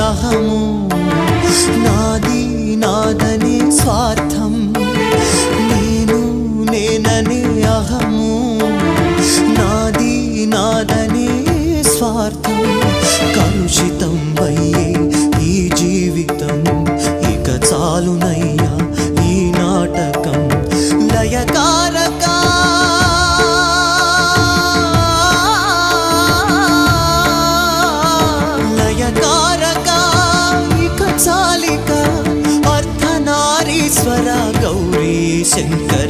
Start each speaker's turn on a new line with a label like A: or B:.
A: అహము నాది నాదనే స్వార్థం నేను నేననే అహము నాది నాదనే స్వార్థం కలుషితం అయ్యే ఈ జీవితం ఇక చాలునయ్యా ఈ నాటకం లయకారక లయకారక ఇక చాలిక అర్ధనారీశ్వర గౌరీ శంకర